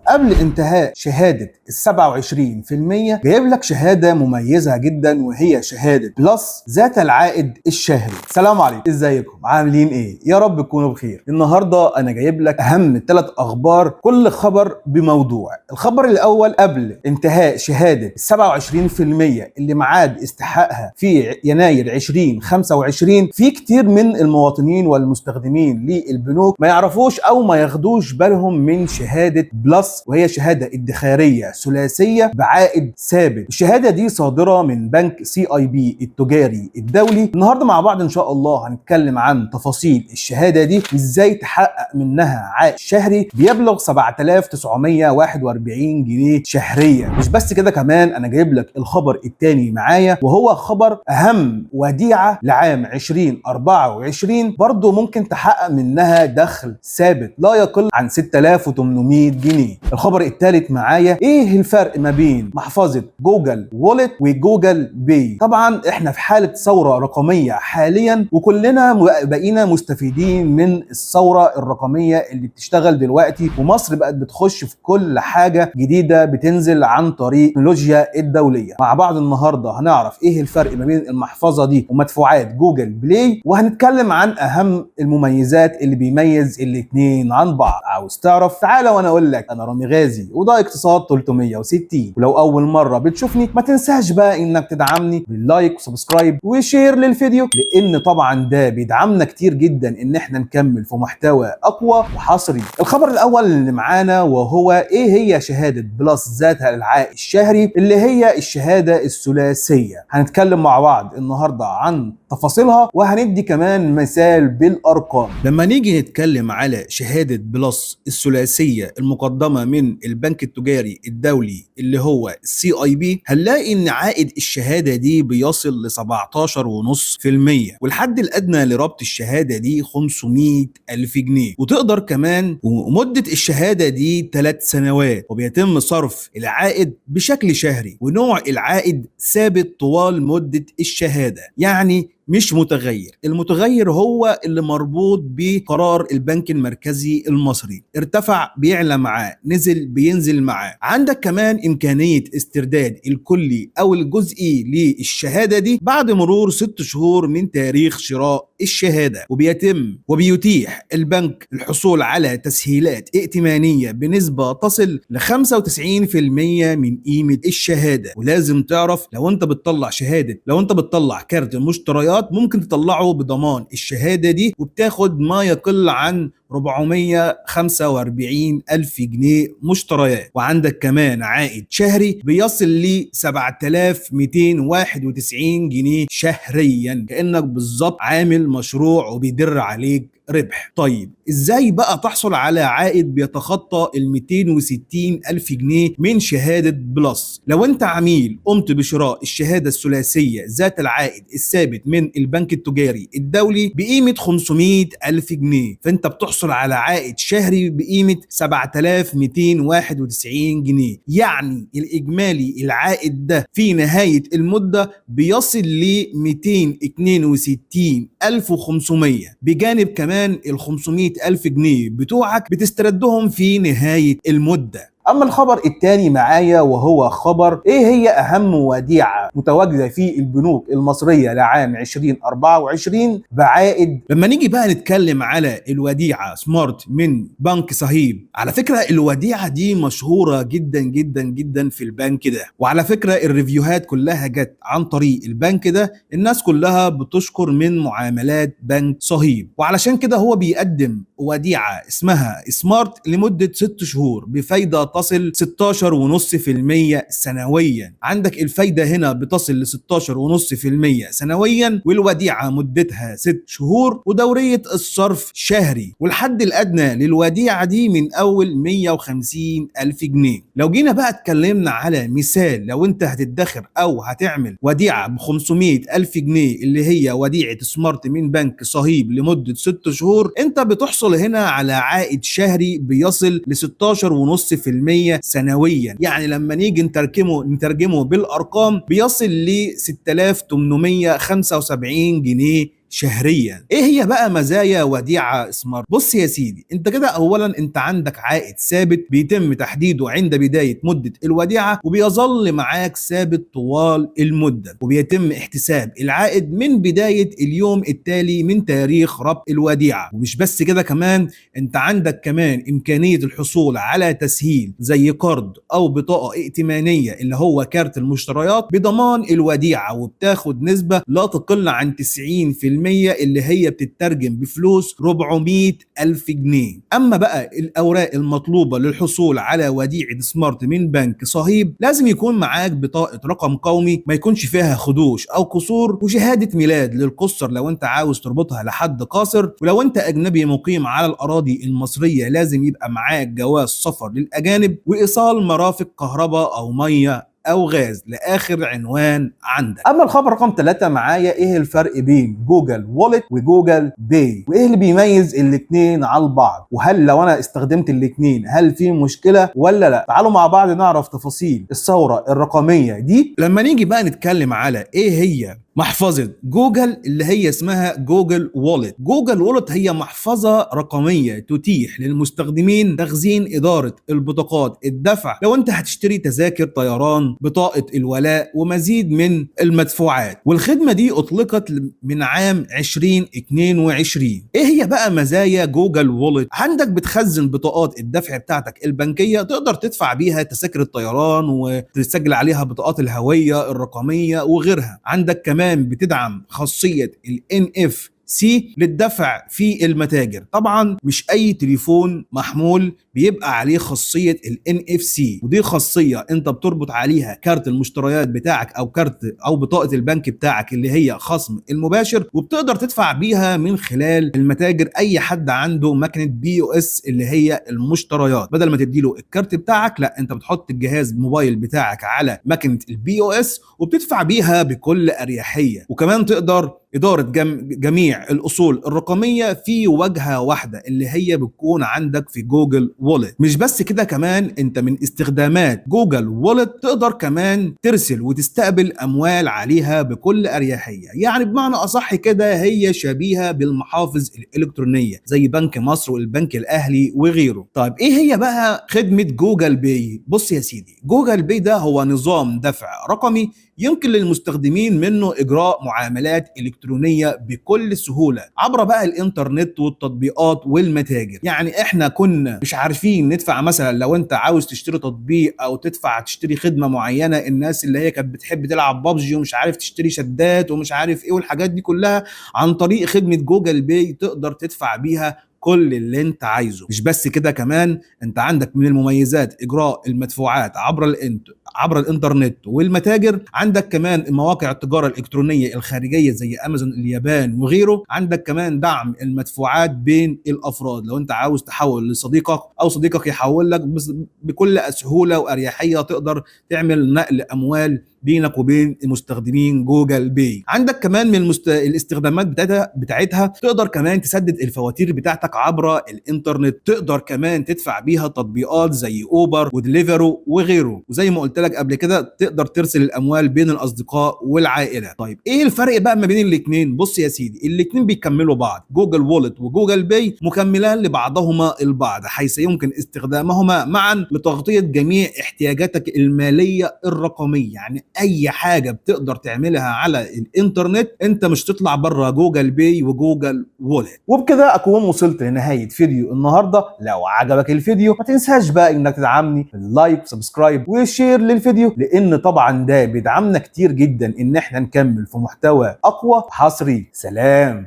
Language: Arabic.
قبل انتهاء شهادة ال27% جايب لك شهادة مميزة جدا، وهي شهادة بلس ذات العائد الشهري. السلام عليكم، ازيكم؟ عاملين ايه؟ يا رب تكونوا بخير. النهاردة انا جايب لك اهم 3 اخبار، كل خبر بموضوع. الخبر الاول، قبل انتهاء شهادة ال27% اللي ميعاد استحقاقها في يناير 2025، في كتير من المواطنين والمستخدمين للبنوك ما يعرفوش او ما ياخدوش بالهم من شهادة بلس، وهي شهادة ادخارية ثلاثية بعائد ثابت. الشهادة دي صادرة من بنك CIB التجاري الدولي. النهاردة مع بعض ان شاء الله هنتكلم عن تفاصيل الشهادة دي وازاي تحقق منها عائد شهري بيبلغ 7941 جنيه شهريا. مش بس كده، كمان انا جايب لك الخبر الثاني معايا، وهو خبر اهم وديعة لعام 2024 برضو ممكن تحقق منها دخل ثابت لا يقل عن 6800 جنيه. الخبر الثالث معايا، ايه الفرق ما بين محفظة جوجل وولت وجوجل باي؟ طبعا احنا في حالة ثورة رقمية حاليا، وكلنا بقينا مستفيدين من الثورة الرقمية اللي بتشتغل دلوقتي، ومصر بقت بتخش في كل حاجة جديدة بتنزل عن طريق التكنولوجيا الدولية. مع بعض النهاردة هنعرف ايه الفرق ما بين المحفظة دي ومدفوعات جوجل بلاي، وهنتكلم عن اهم المميزات اللي بيميز الاتنين عن بعض. عاوز تعرف؟ تعالى وانا اقول لك. انا رامي غازي، وده اقتصاد 360. ولو اول مره بتشوفني ما تنساش بقى انك تدعمني باللايك وسبسكرايب وشير للفيديو، لان طبعا ده بيدعمنا كتير جدا ان احنا نكمل في محتوى اقوى وحصري. الخبر الاول اللي معانا، وهو ايه هي شهاده بلس ذات العائد الشهري، اللي هي الشهاده الثلاثيه. هنتكلم مع بعض النهارده عن تفاصيلها، وهندي كمان مثال بالارقام. لما نيجي نتكلم على شهاده بلس الثلاثيه المقدمه من البنك التجاري الدولي اللي هو CIB، هنلاقي ان عائد الشهاده دي بيصل ل 17.5%، والحد الادنى لربط الشهاده دي 500 الف جنيه. وتقدر كمان، ومده الشهاده دي 3 سنوات، وبيتم صرف العائد بشكل شهري، ونوع العائد ثابت طوال مده الشهاده، يعني مش متغير. المتغير هو اللي مربوط بقرار البنك المركزي المصري، ارتفع بيعلى معاه، نزل بينزل معاه. عندك كمان إمكانية استرداد الكلي أو الجزئي للشهادة دي بعد مرور 6 شهور من تاريخ شراء الشهادة، وبيتيح البنك الحصول على تسهيلات ائتمانية بنسبة تصل ل 95% من قيمة الشهادة. ولازم تعرف، لو انت بتطلع كارت مشتريات، ممكن تطلعه بضمان الشهادة دي، وبتاخد ما يقل عن 445 ألف جنيه مشتريات. وعندك كمان عائد شهري بيصل ل 7291 جنيه شهريا، كأنك بالظبط عامل مشروع وبيدر عليك ربح. طيب ازاي بقى تحصل على عائد بيتخطى ال 260 ألف جنيه من شهادة بلس؟ لو انت عميل قمت بشراء الشهادة الثلاثية ذات العائد الثابت من البنك التجاري الدولي بقيمة 500 ألف جنيه، فانت بتحصل على عائد شهري بقيمة 7291 جنيه. يعني الإجمالي العائد ده في نهاية المدة بيصل ل 262,500، بجانب كمان ال 500 ألف جنيه بتوعك بتستردهم في نهاية المدة. اما الخبر الثاني معايا، وهو خبر ايه هي اهم وديعة متواجدة في البنوك المصرية لعام 2024 بعائد. لما نيجي بقى نتكلم على الوديعة سمارت من بنك صهيب، على فكرة الوديعة دي مشهورة جدا جدا جدا في البنك ده، وعلى فكرة الريفيوهات كلها جت عن طريق البنك ده، الناس كلها بتشكر من معاملات بنك صهيب. وعلشان كده هو بيقدم وديعة اسمها سمارت لمدة 6 شهور بفايدة تصل 16.5% سنويا. عندك الفايدة هنا بتصل ل 16.5% سنويا، والوديعة مدتها 6 شهور، ودورية الصرف شهري، والحد الأدنى للوديعة دي من أول 150 ألف جنيه. لو جينا بقى اتكلمنا على مثال، لو انت هتدخر أو هتعمل وديعة ب 500 ألف جنيه اللي هي وديعة سمارت من بنك صهيب لمدة 6 شهور، انت بتحصل هنا على عائد شهري بيصل ل 16.5% سنويا. يعني لما نيجي نترجمه بالارقام بيصل ل 6875 جنيه شهريا. ايه هي بقى مزايا وديعة سمارت؟ بص يا سيدي، انت كده اولا انت عندك عائد ثابت بيتم تحديده عند بداية مدة الوديعة وبيظل معاك ثابت طوال المدة، وبيتم احتساب العائد من بداية اليوم التالي من تاريخ ربط الوديعة. ومش بس كده، كمان انت عندك كمان امكانية الحصول على تسهيل زي قرض او بطاقة ائتمانية اللي هو كارت المشتريات بضمان الوديعة، وبتاخد نسبة لا تقل عن 90% اللي هي بتترجم بفلوس 400 ألف جنيه. أما بقى الأوراق المطلوبة للحصول على وديعة سمارت من بنك صهيب، لازم يكون معاك بطاقة رقم قومي ما يكونش فيها خدوش أو كسور، وشهادة ميلاد للقصر لو أنت عاوز تربطها لحد قاصر، ولو أنت أجنبي مقيم على الأراضي المصرية لازم يبقى معاك جواز سفر للأجانب، وإيصال مرافق كهرباء أو مية او غاز لاخر عنوان عندك. اما الخبر رقم 3 معايا، ايه الفرق بين جوجل وولت وجوجل باي، وايه اللي بيميز الاثنين عن بعض، وهل لو انا استخدمت الاثنين هل في مشكله ولا لا؟ تعالوا مع بعض نعرف تفاصيل الثوره الرقميه دي لما نيجي بقى نتكلم على ايه هي محفظة جوجل اللي هي اسمها جوجل وولت. جوجل وولت هي محفظة رقمية تتيح للمستخدمين تخزين إدارة البطاقات الدفع لو أنت هتشتري تذاكر طيران، بطاقة الولاء، ومزيد من المدفوعات. والخدمة دي أطلقت من عام 2022. إيه هي بقى مزايا جوجل وولت؟ عندك بتخزن بطاقات الدفع بتاعتك البنكية، تقدر تدفع بيها تذاكر الطيران وتسجل عليها بطاقات الهوية الرقمية وغيرها. عندك كمان بتدعم خاصية ال NFC للدفع في المتاجر. طبعا مش اي تليفون محمول بيبقى عليه خاصية ال NFC، ودي خاصية انت بتربط عليها كارت المشتريات بتاعك او كارت او بطاقة البنك بتاعك اللي هي خصم المباشر، وبتقدر تدفع بيها من خلال المتاجر. اي حد عنده مكنة POS اللي هي المشتريات، بدل ما تديله الكارت بتاعك لا، انت بتحط الجهاز الموبايل بتاعك على مكنة POS وبتدفع بيها بكل اريحية. وكمان تقدر إدارة جميع الأصول الرقمية في واجهة واحدة اللي هي بتكون عندك في جوجل وولت. مش بس كده، كمان أنت من استخدامات جوجل وولت تقدر كمان ترسل وتستقبل أموال عليها بكل أريحية. يعني بمعنى أصح كده هي شبيهة بالمحافظ الإلكترونية زي بنك مصر والبنك الأهلي وغيره. طيب إيه هي بقى خدمة جوجل باي؟ بص يا سيدي، جوجل باي ده هو نظام دفع رقمي يمكن للمستخدمين منه إجراء معاملات إلكترونية بكل سهولة عبر بقى الإنترنت والتطبيقات والمتاجر. يعني إحنا كنا مش عارفين ندفع مثلا لو أنت عاوز تشتري تطبيق أو تشتري خدمة معينة، الناس اللي هي كانت بتحب تلعب بابجي ومش عارف تشتري شدات ومش عارف إيه والحاجات دي كلها، عن طريق خدمة جوجل باي تقدر تدفع بيها كل اللي انت عايزه. مش بس كده، كمان انت عندك من المميزات اجراء المدفوعات عبر الانترنت والمتاجر. عندك كمان مواقع التجاره الالكترونيه الخارجيه زي امازون اليابان وغيره. عندك كمان دعم المدفوعات بين الافراد، لو انت عاوز تحول لصديقك او صديقك يحول لك بكل سهوله واريحيه تقدر تعمل نقل اموال بينك وبين مستخدمين جوجل باي. عندك كمان من الاستخدامات بتاعتها تقدر كمان تسدد الفواتير بتاعتك عبر الانترنت، تقدر كمان تدفع بيها تطبيقات زي اوبر ودليفرو وغيره. وزي ما قلت لك قبل كده تقدر ترسل الاموال بين الاصدقاء والعائله. طيب ايه الفرق بقى ما بين الاثنين؟ بص يا سيدي، الاثنين بيكملوا بعض. جوجل وولت وجوجل باي مكملان لبعضهما البعض، حيث يمكن استخدامهما معا لتغطيه جميع احتياجاتك الماليه الرقميه. يعني اي حاجه بتقدر تعملها على الانترنت انت مش تطلع بره جوجل باي وجوجل وولت. وبكده اكون وصلت لنهايه فيديو النهارده. لو عجبك الفيديو ما تنساش بقى انك تدعمني باللايك وسبسكرايب وشير للفيديو، لان طبعا ده بيدعمنا كتير جدا ان احنا نكمل في محتوى اقوى حصري. سلام.